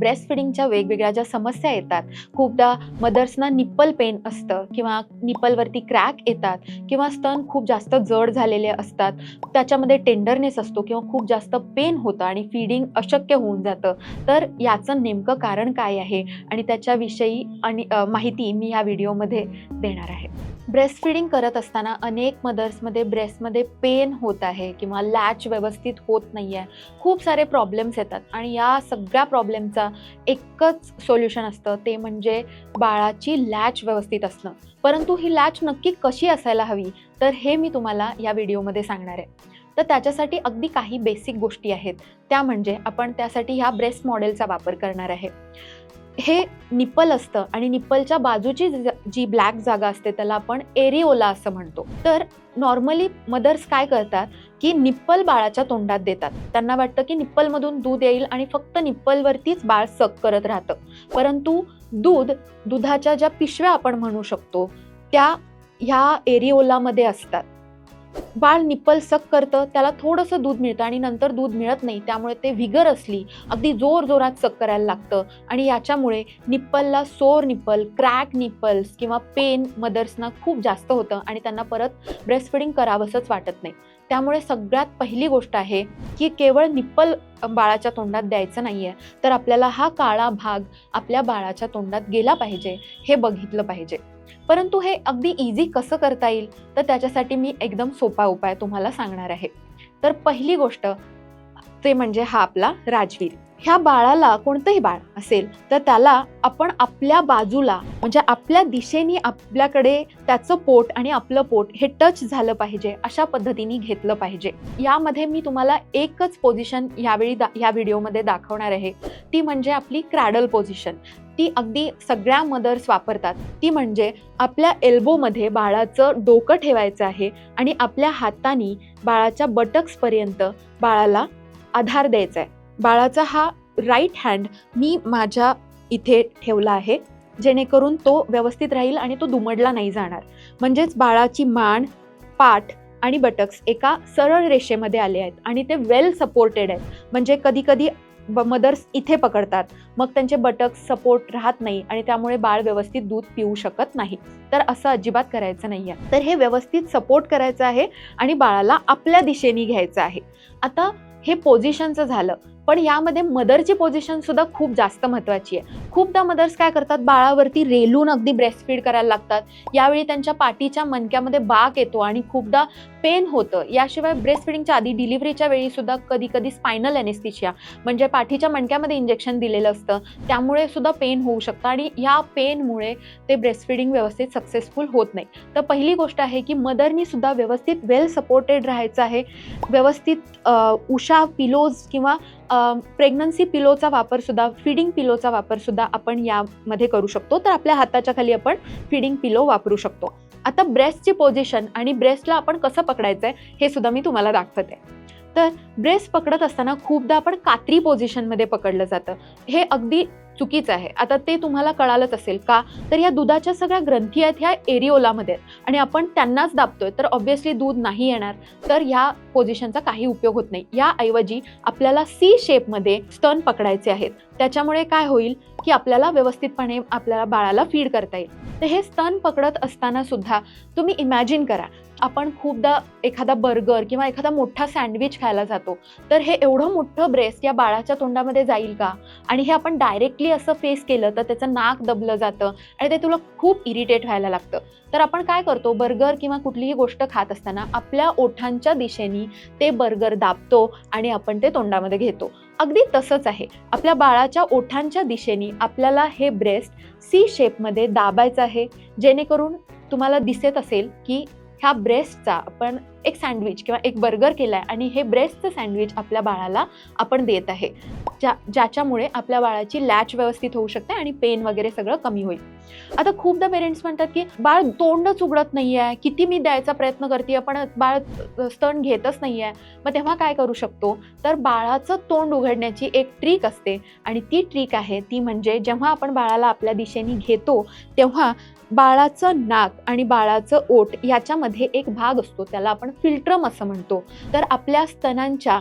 Breast फिडिंगच्या वेगवेगळ्या ज्या समस्या येतात, खूपदा मदर्सना निप्पल पेन असतं किंवा निप्पलवरती क्रॅक येतात किंवा स्तन खूप जास्त जड झालेले असतात, त्याच्यामध्ये टेंडरनेस असतो किंवा खूप जास्त पेन होतं आणि फीडिंग अशक्य होऊन जातं. तर याचं नेमकं कारण काय आहे आणि त्याच्याविषयी माहिती मी या व्हिडिओमध्ये देणार आहे. ब्रेस्ट फीडिंग करत असताना अनेक मदर्समध्ये ब्रेस्टमध्ये पेन होत आहे किंवा लॅच व्यवस्थित होत नाही आहे. खूप सारे प्रॉब्लेम्स येतात आणि या सगळ्या प्रॉब्लेमचा एकच सोल्युशन असतं, ते म्हणजे बाळाची लॅच व्यवस्थित असणं. परंतु ही लॅच नक्की कशी असायला हवी, तर हे मी तुम्हाला या व्हिडिओमध्ये सांगणार आहे. तर त्याच्यासाठी अगदी काही बेसिक गोष्टी आहेत. त्या म्हणजे आपण त्यासाठी ह्या ब्रेस्ट मॉडेलचा वापर करणार आहे. हे निप्पल असतं आणि निप्पलच्या बाजूची जी ब्लॅक जागा असते त्याला आपण एरिओला असं म्हणतो. तर नॉर्मली मदर्स काय करतात की निप्पल बाळाच्या तोंडात देतात. त्यांना वाटतं की निप्पलमधून दूध येईल आणि फक्त निप्पलवरतीच बाळ सक करत राहतं. परंतु दुधाच्या ज्या पिशव्या आपण म्हणू शकतो त्या ह्या एरिओलामध्ये असतात. बाळ निप्पल सक करतं, त्याला थोडंसं दूध मिळतं आणि नंतर दूध मिळत नाही. त्यामुळे ते व्हिगरसली अगदी जोरात सक करायला लागतं आणि याच्यामुळे निप्पलला सोर निप्पल, क्रॅक निप्पल्स किंवा पेन मदर्सना खूप जास्त होतं आणि त्यांना परत ब्रेस्ट फीडिंग करावंसंच वाटत नाही. त्यामुळे सगळ्यात पहिली गोष्ट आहे की केवळ निप्पल बाळाच्या तोंडात द्यायचं नाही आहे, तर आपल्याला हा काळा भाग आपल्या बाळाच्या तोंडात गेला पाहिजे, हे बघितलं पाहिजे. परंतु हे अगदी इझी कसं करता येईल, तर त्याच्यासाठी मी एकदम सोपा उपाय तुम्हाला सांगणार आहे. तर पहिली गोष्ट ते म्हणजे हा आपला राजवीर. ह्या बाळाला, कोणतंही बाळ असेल तर त्याला आपण आपल्या बाजूला म्हणजे आपल्या दिशेने आपल्याकडे त्याचं पोट आणि आपलं पोट हे टच झालं पाहिजे, अशा पद्धतीने घेतलं पाहिजे. यामध्ये मी तुम्हाला एकच पोझिशन ह्या व्हिडिओमध्ये दाखवणार आहे, ती म्हणजे आपली क्रॅडल पोझिशन. ती अगदी सगळ्या मदर्स वापरतात. ती म्हणजे आपल्या एल्बोमध्ये बाळाचं डोकं ठेवायचं आहे आणि आपल्या हाताने बाळाच्या बटक्सपर्यंत बाळाला आधार द्यायचा आहे. बाळाचा हा राईट हँड मी माझ्या इथे ठेवला आहे, जेणेकरून तो व्यवस्थित राहील आणि तो दुमडला नाही जाणार. म्हणजेच बाळाची मान, पाठ आणि बटक्स एका सरळ रेषेमध्ये आले आहेत आणि ते वेल सपोर्टेड आहेत. म्हणजे कधी कधी मदर्स इथे पकडतात, मग त्यांचे बटक्स सपोर्ट राहत नाही आणि त्यामुळे बाळ व्यवस्थित दूध पिऊ शकत नाही. तर असं अजिबात करायचं नाही आहे. तर हे व्यवस्थित सपोर्ट करायचं आहे आणि बाळाला आपल्या दिशेने घ्यायचं आहे. आता हे पोझिशनचं झालं, पण यामध्ये मदरची पोझिशन सुद्धा खूप जास्त महत्त्वाची आहे. खूपदा मदर्स काय करतात, बाळावरती रेलून अगदी ब्रेस्ट फीड करायला लागतात. यावेळी त्यांच्या पाठीच्या मणक्यामध्ये बाक येतो आणि खूपदा पेन होतं. याशिवाय ब्रेस्ट फिडिंगच्या आधी डिलिव्हरीच्या वेळी सुद्धा कधी कधी स्पायनल एनेस्थेशिया म्हणजे पाठीच्या मणक्यामध्ये इंजेक्शन दिलेलं असतं, त्यामुळे सुद्धा पेन होऊ शकतं आणि या पेनमुळे ते ब्रेस्ट फिडिंग व्यवस्थित सक्सेसफुल होत नाही. तर पहिली गोष्ट आहे की मदरनी सुद्धा व्यवस्थित वेल सपोर्टेड राहायचं आहे. व्यवस्थित उषा पिलोज किंवा प्रेग्नन्सी पिलोचा वापर सुद्धा, फिडिंग पिलोचा वापर सुद्धा आपण यामध्ये करू शकतो. तर आपल्या हाताच्या खाली आपण फिडिंग पिलो वापरू शकतो. आता ब्रेस्टची पोझिशन आणि ब्रेस्टला आपण कसं पकडायचं आहे हे सुद्धा मी तुम्हाला दाखवते. तर ब्रेस्ट पकडत असताना खूपदा आपण कात्री पोझिशनमध्ये पकडलं जातं. हे अगदी चुकीचं आहे. आता ते तुम्हाला कळालंच असेल का, तर या दुधाच्या सगळ्या ग्रंथी आहेत ह्या एरिओलामध्ये आणि आपण त्यांनाच दाबतोय, तर ऑब्व्हियसली दूध नाही येणार. तर ह्या पोझिशनचा काही उपयोग होत नाही. याऐवजी आपल्याला सी शेपमध्ये स्तन पकडायचे आहेत. त्याच्यामुळे काय होईल की आपल्याला व्यवस्थितपणे आपल्याला बाळाला फीड करता येईल. तर हे स्तन पकडत असताना सुद्धा तुम्ही इमॅजिन करा, आपण खूपदा एखादा बर्गर किंवा एखादा मोठा सँडविच खायला जातो, तर हे एवढं मोठं ब्रेस्ट या बाळाच्या तोंडामध्ये जाईल का? आणि हे आपण डायरेक्टली असं फेस केलं तर त्याचं नाक दबलं जातं आणि ते तुला खूप इरिटेट व्हायला लागतं. तर आपण काय करतो, बर्गर किंवा कुठलीही गोष्ट खात असताना आपल्या ओठांच्या दिशेने ते बर्गर दाबतो आणि आपण ते तोंडामध्ये घेतो. अगदी तसंच आहे, आपल्या बाळाच्या ओठांच्या दिशेने आपल्याला हे ब्रेस्ट सी शेपमध्ये दाबायचं आहे, जेणेकरून तुम्हाला दिसत असेल की ह्या ब्रेस्टचा आपण एक सँडविच किंवा एक बर्गर केलाय आणि हे ब्रेस्टचं सँडविच आपल्या बाळाला आपण देत आहे, ज्याच्यामुळे आपल्या बाळाची लॅच व्यवस्थित होऊ शकते आणि पेन वगैरे सगळं कमी होईल. आता खूपदा पेरेंट्स म्हणतात की बाळ तोंडच उघडत नाही आहे, किती मी द्यायचा प्रयत्न करते पण बाळ स्तन घेतच नाही आहे. मग तेव्हा काय करू शकतो, तर बाळाचं तोंड उघडण्याची एक ट्रिक असते आणि ती ट्रिक आहे ती म्हणजे जेव्हा आपण बाळाला आपल्या दिशेने घेतो तेव्हा बाळाचं नाक आणि बाळाचं ओठ याच्यामध्ये एक भाग असतो, त्याला आपण फिल्ट्रम असं म्हणतो. तर आपल्या स्तनांच्या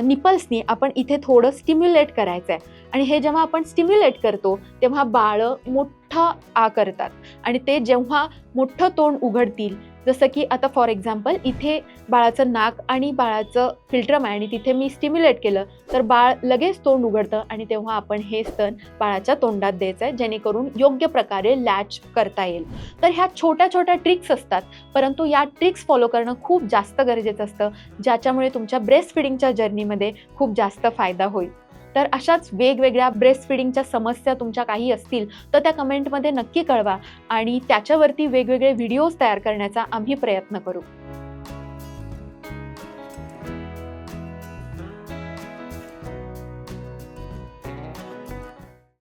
निपल्सनी आपण इथे थोडं स्टिम्युलेट करायचं आहे आणि हे जेव्हा आपण स्टिम्युलेट करतो तेव्हा बाळं मोठा आ करतात आणि ते जेव्हा मोठं तोंड उघडतील, जसं की आता फॉर एक्झाम्पल इथे बाळाचं नाक आणि बाळाचं फिल्ट्रम आहे आणि तिथे मी स्टिम्युलेट केलं तर बाळ लगेच तोंड उघडतं आणि तेव्हा आपण हे स्तन बाळाच्या तोंडात द्यायचं आहे, जेणेकरून योग्य प्रकारे लॅच करता येईल. तर ह्या छोट्या छोट्या ट्रिक्स असतात, परंतु या ट्रिक्स फॉलो करणं खूप जास्त गरजेचं असतं, ज्याच्यामुळे तुमच्या ब्रेस्ट फिडिंगच्या जर्नीमध्ये खूप जास्त फायदा होईल. तर अशाच वेगवेगळ्या ब्रेस्ट फिडिंगच्या समस्या तुमच्या काही असतील तर त्या कमेंटमध्ये नक्की कळवा आणि त्याच्यावरती वेगवेगळे व्हिडिओज तयार करण्याचा आम्ही प्रयत्न करू.